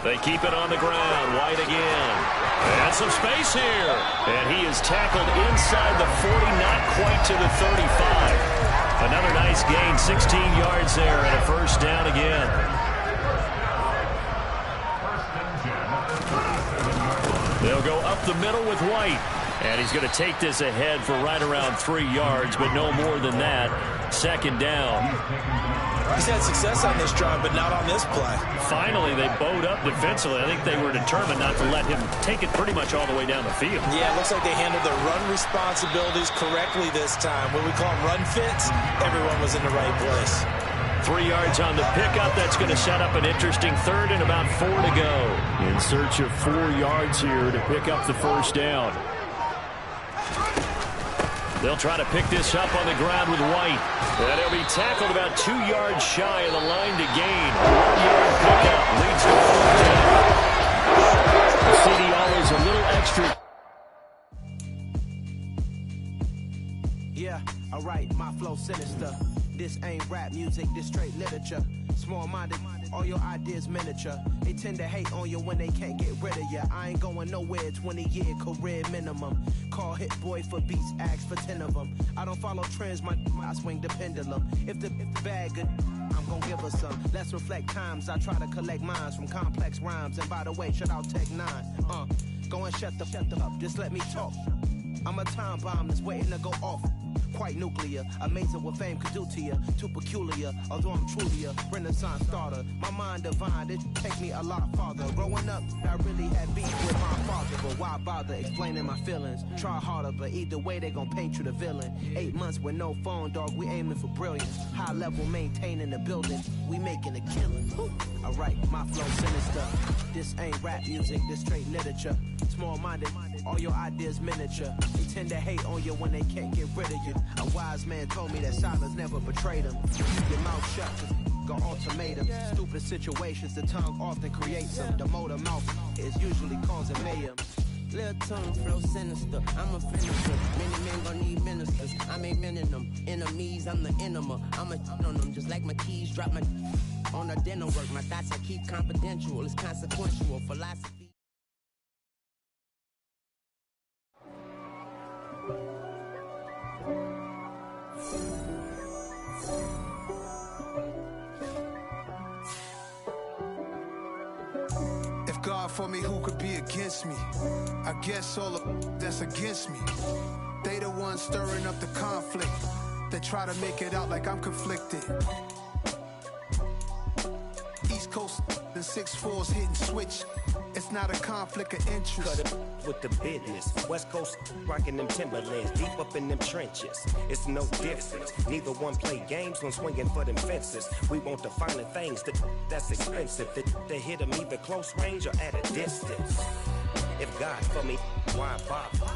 They keep it on the ground. White again. And some space here. And he is tackled inside the 40, not quite to the 35. Another nice gain, 16 yards there, and a 1st down again. They'll go up the middle with White. And he's going to take this ahead for right around 3 yards, but no more than that. 2nd down. He's had success on this drive, but not on this play. Finally, they bowed up defensively. I think they were determined not to let him take it pretty much all the way down the field. Yeah, it looks like they handled their run responsibilities correctly this time. What we call run fits, everyone was in the right place. 3 yards on the pickup. That's going to set up an interesting 3rd and about 4 to go. In search of 4 yards here to pick up the 1st down. They'll try to pick this up on the ground with White. And he'll be tackled about 2 yards shy of the line to gain. A 1-yard pickup leads to 4th down. CD always a little extra. Yeah, alright, my flow sinister. This ain't rap music, this straight literature. Small-minded, all your ideas miniature. They tend to hate on you when they can't get rid of you. I ain't going nowhere, 20-year career minimum. Call Hit Boy for beats, ask for 10 of them. I don't follow trends, I swing the pendulum. If the bag good, I'm gonna give her some. Let's reflect times, I try to collect minds from complex rhymes. And by the way, shout out Tech 9. Go and shut the up, just let me talk. I'm a time bomb that's waiting to go off. Quite nuclear, amazing what fame could do to you. Too peculiar, although I'm truly a Renaissance starter. My mind divine, it take me a lot farther. Growing up, I really had beef with my father, but why bother explaining my feelings? Try harder, but either way they gon' paint you the villain. 8 months with no phone, dog, we aiming for brilliance. High level maintaining the building, we making a killing. Alright, my flow sinister. This ain't rap music, this straight literature. Small-minded, all your ideas miniature. They tend to hate on you when they can't get rid of you. A wise man told me that silence never betrayed him. Keep your mouth shut, go ultimatum. Stupid situations, the tongue often creates them. The motor mouth is usually causing mayhem. Little tongue flow sinister, I'm a finisher. Many men gon' need ministers, I ain't mending them. Enemies, I'm the enema. I'm a on them, just like my keys drop my on the dinner work. My thoughts I keep confidential, it's consequential philosophy. God for me, who could be against me? I guess all of that's against me. They the ones stirring up the conflict. They try to make it out like I'm conflicted. East Coast, the 6'4's hitting switch. It's not a conflict of interest. Cut it with the business. West Coast rocking them Timberlands, deep up in them trenches. It's no difference. Neither one play games when swinging for them fences. We want the finer things that's expensive. They hit them either close range or at a distance. If God for me, why bother?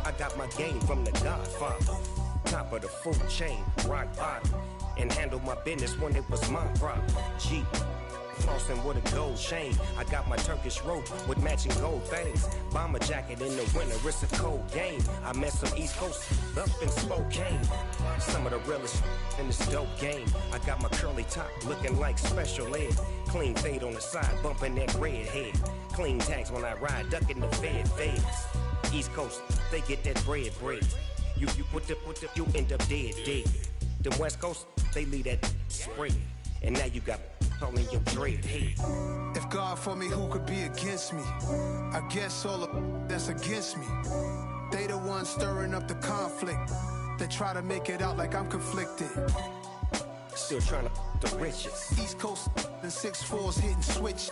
I got my game from the Godfather. Top of the food chain, rock bottom. And handle my business when it was my problem. G. Flossing with a gold chain. I got my Turkish rope with matching gold things. Bomber jacket in the winter, it's a cold game. I met some East Coast up in Spokane. Some of the realest in this dope game. I got my curly top looking like special ed. Clean fade on the side, bumping that red head. Clean tags when I ride, ducking the feds. East Coast, they get that bread. You you end up dead. The West Coast, they leave that spray. And now you got calling your dread head. If God for me, who could be against me? I guess all of that's against me. They the ones stirring up the conflict. They try to make it out like I'm conflicted. Still trying to the riches. East Coast and 6'4s hitting switch.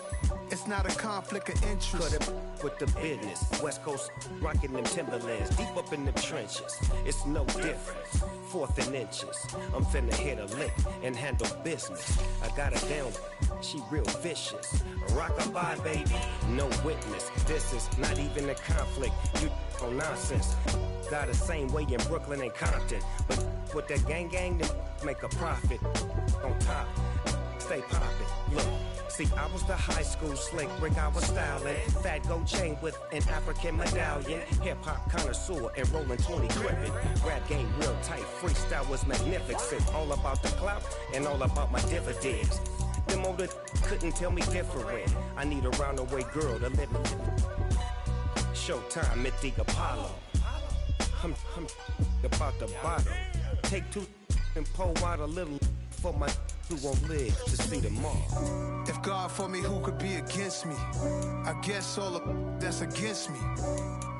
It's not a conflict of interest. Cut it with the business. West Coast rocking them Timberlands, deep up in the trenches. It's no difference. 4th and inches. I'm finna hit a lick and handle business. I got her down, she real vicious. Rock-a-bye, baby, no witness. This is not even a conflict. You on nonsense. Got the same way in Brooklyn and Compton. But with that gang, them make a profit. On top, stay poppin'. Look. See, I was the high school slick brick, I was styling. Fat gold chain with an African medallion. Hip-hop connoisseur and rolling 20 gripping. Rap game real tight, freestyle was magnificent. All about the clout and all about my dividends. Them older couldn't tell me different. I need a roundaway girl to live in. Showtime at the Apollo. I'm about the bottom. Take 2 and pull out a little for my who won't live to see tomorrow. If God for me, who could be against me? I guess all of that's against me.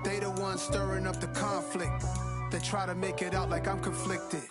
They the ones stirring up the conflict. They try to make it out like I'm conflicted.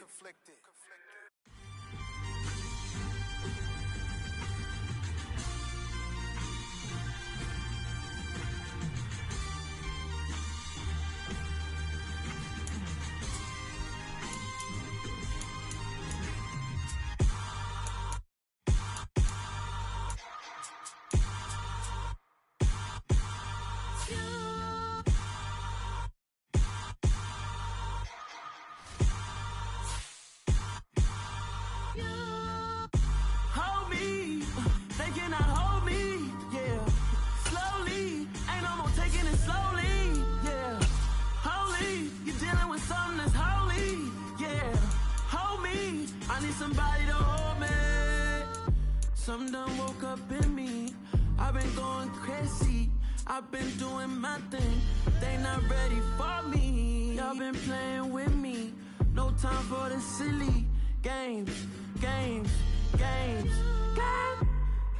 Something done woke up in me. I've been going crazy. I've been doing my thing. They not ready for me. Y'all been playing with me. No time for the silly games.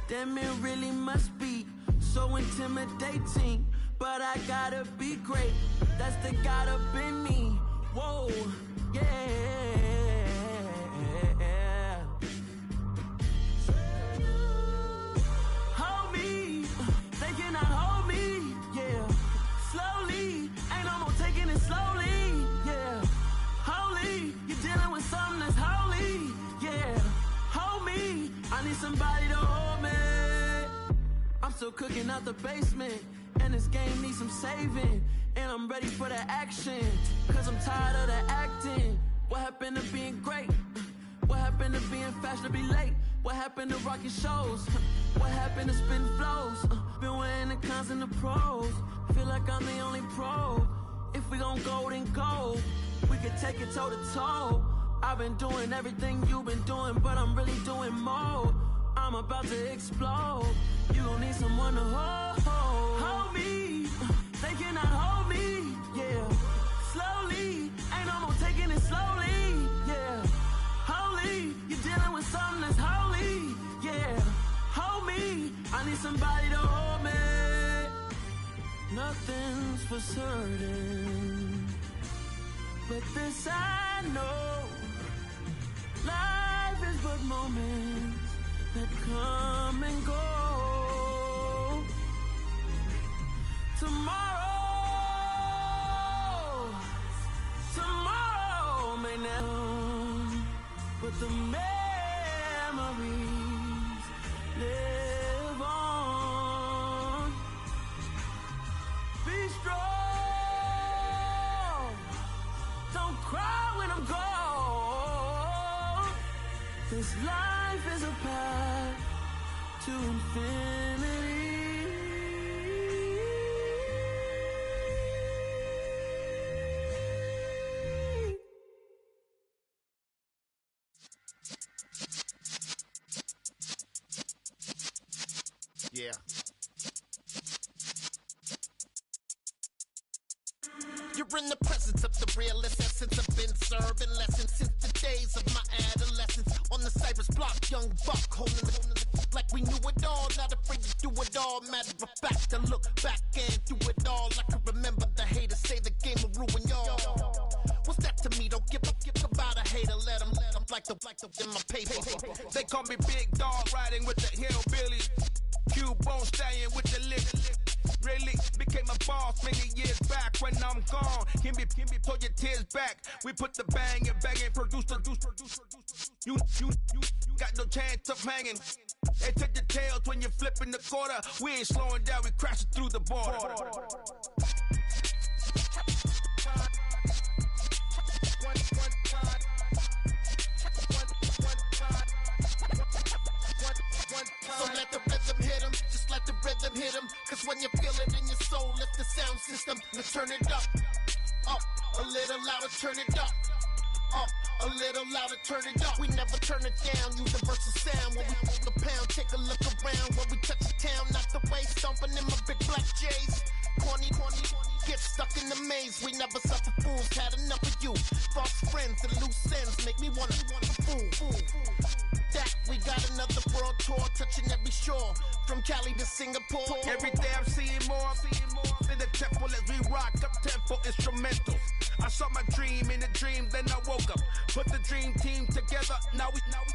Damn, it really must be so intimidating. But I gotta be great. That's the God up in me. Whoa, yeah. Somebody to hold me. I'm still cooking out the basement, and this game needs some saving. And I'm ready for the action, cause I'm tired of the acting. What happened to being great? What happened to being fashionably late? What happened to rocking shows? What happened to spitting flows? Been weighing the cons and the pros. Feel like I'm the only pro. If we gon' go, then go. We could take it toe to toe. I've been doing everything you've been doing, but I'm really doing more. I'm about to explode. You gon' need someone to hold me. They cannot hold me, yeah. Slowly, ain't no more taking it slowly, yeah. Holy, you're dealing with something that's holy, yeah. Hold me, I need somebody to hold me. Nothing's for certain, but this I know. Life is but moments that come and go. Tomorrow may never, but the memories live on. Be strong, don't cry when I'm gone, 'cause life is a path to infinity. Yeah. You're in the presence of the realest essence. I've been serving lessons since the days of my adolescence. On the Cypress block, young buck holding it like we knew it all. Not afraid to do it all. Matter of fact, I look back and do it all. I can remember the haters say the game will ruin y'all. What's that to me? Don't give about a hater. Let them like the in my paper. They call me Big Dog, riding with the hillbillies. Q-Bone stallion with the lick. Really became a boss many years back. When I'm gone, can be pull your tears back. We put the bang and produce. You got no chance of hanging. They take your tails when you're flipping the quarter. We ain't slowing down, we crashing through the border. So let the rhythm hit him, just let the rhythm hit him. 'Cause when you feel it in your soul, lift the sound system, let's turn it up. Up, a little louder, turn it up. Up, a little louder, turn it up. We never turn it down, universal sound. When we pull the pound, take a look around. When we touch the town, not the way, stomping in my big black J's. Corny, get stuck in the maze. We never suffer fools, had enough of you. False friends and loose ends make me wanna fool. That we got another world tour, touching every shore, from Cali to Singapore. Every day I'm seeing more in the temple as we rock up tempo instrumentals. I saw my dream in a dream, then I woke up. Put the dream team together, now we one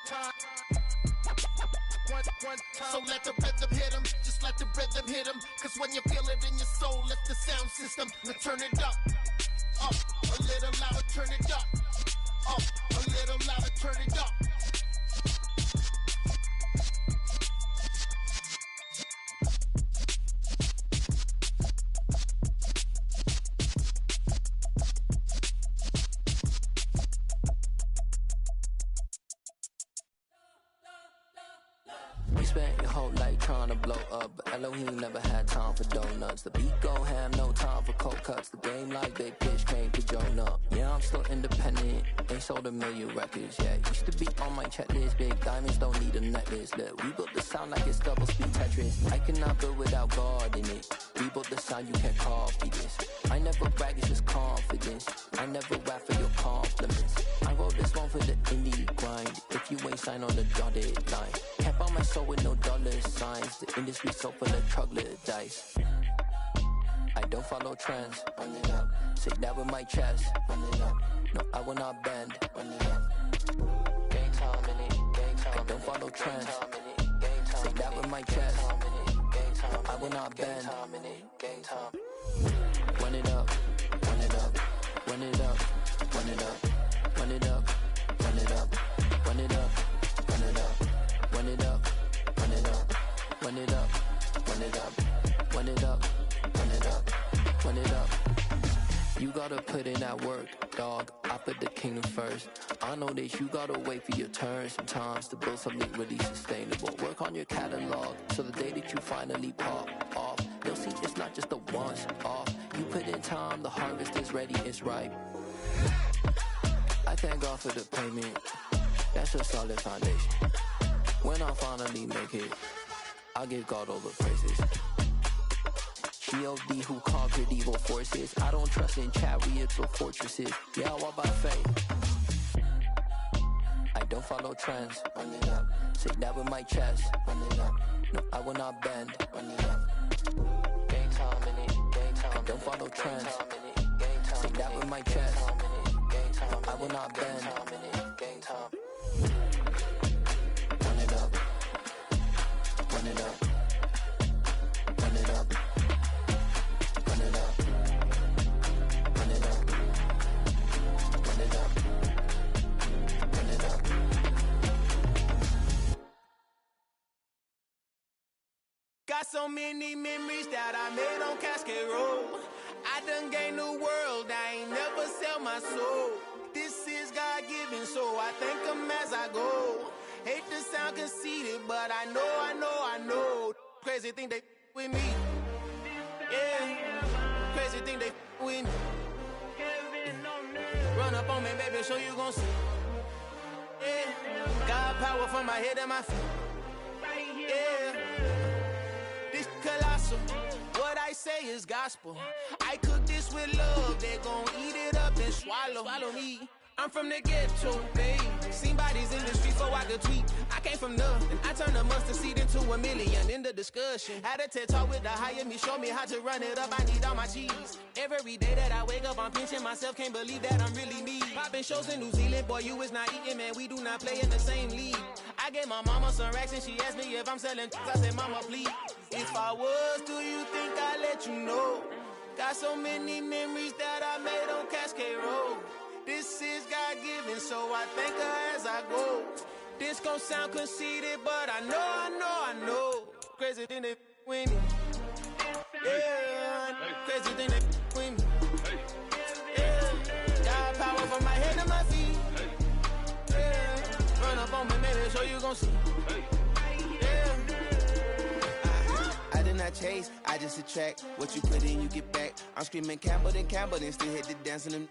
time. So let the rhythm hit him, just let the rhythm hit him. 'Cause when you feel it in your soul, lift the sound system, let's turn it up. Up, a little louder, turn it up. Up, a little louder, turn it up. We spent your whole life trying to blow up, but Elohim never had time for donuts. The beat go ham, no time for cold cuts. The game like Big Pitch came to Jonah. Yeah, I'm still independent, ain't sold a million records yet. Used to be on my checklist, big diamonds don't need a necklace. Look, we built the sound like it's double speed Tetris. I cannot build without God in it. We built the sound, you can't copy this. I never brag, it's just confidence. I never rap for your compliments. I wrote this one for the indie grind. If you ain't signed on the dotted line, can't buy my soul with no dollar signs. The industry so full of troglodytes. I don't follow trends. Run it up. Say that with my chest. Run it up. No, I will not bend. Run it up. Gang time in it. Gang time. I don't follow trends. Say that with my chest. I will not bend. Gang time. Run it up. Run it up. Run it up. Run it up. Run it up. Run it up. Run it up. Run it up. Run it up. Run it up. Run it up. Run it up. Run it up. Run it up. Run it up. You gotta put in that work, dog. I put the kingdom first. I know that you gotta wait for your turn sometimes to build something really sustainable. Work on your catalog so the day that you finally pop off, you'll see it's not just a once off. You put in time, the harvest is ready, it's ripe. I thank God for the payment. That's a solid foundation. When I finally make it, I'll give God all the praises. G.O.D. who conquered evil forces. I don't trust in chariots or fortresses. Yeah, I walk by faith. I don't follow trends. Run it up. Say that with my chest. Run it up. No, I will not bend. Run it up. Gang time in it. Gang time. I don't follow trends. Say that with my chest. I will not bend. Gang time. Run it up. Run it up. Got so many memories that I made on Cascade Road. I done gained the world, I ain't never sell my soul. This is God-given, so I thank him as I go. Hate to sound conceited, but I know. Crazy thing they with me. Yeah, crazy thing they with me. Run up on me, baby, so you gon' see. Yeah, God power from my head and my feet. Yeah, this colossal. What I say is gospel. I cook this with love. They gon' eat it up and swallow me. I'm from the ghetto, babe. Seen bodies in the street so I could tweet. I came from nothing. I turned a mustard seed into $1 million in the discussion. Had a TED talk with the higher me, show me how to run it up. I need all my cheese. Every day that I wake up, I'm pinching myself. Can't believe that I'm really me. Popping shows in New Zealand, boy, you is not eating, man. We do not play in the same league. I gave my mama some racks and she asked me if I'm selling. I said, mama, please. If I was, do you think I'd let you know? Got so many memories that I made on Cascade Road. This is God-given, so I thank her as I go. This gon' sound conceited, but I know. Crazy thing they with me. Yeah, crazy thing they with me. Yeah, got power from my head to my feet. Yeah, run up on me, maybe, so you gon' see. Yeah. I did not chase, I just attract. What you put in, you get back. I'm screaming Campbell, then still hit the dance in them.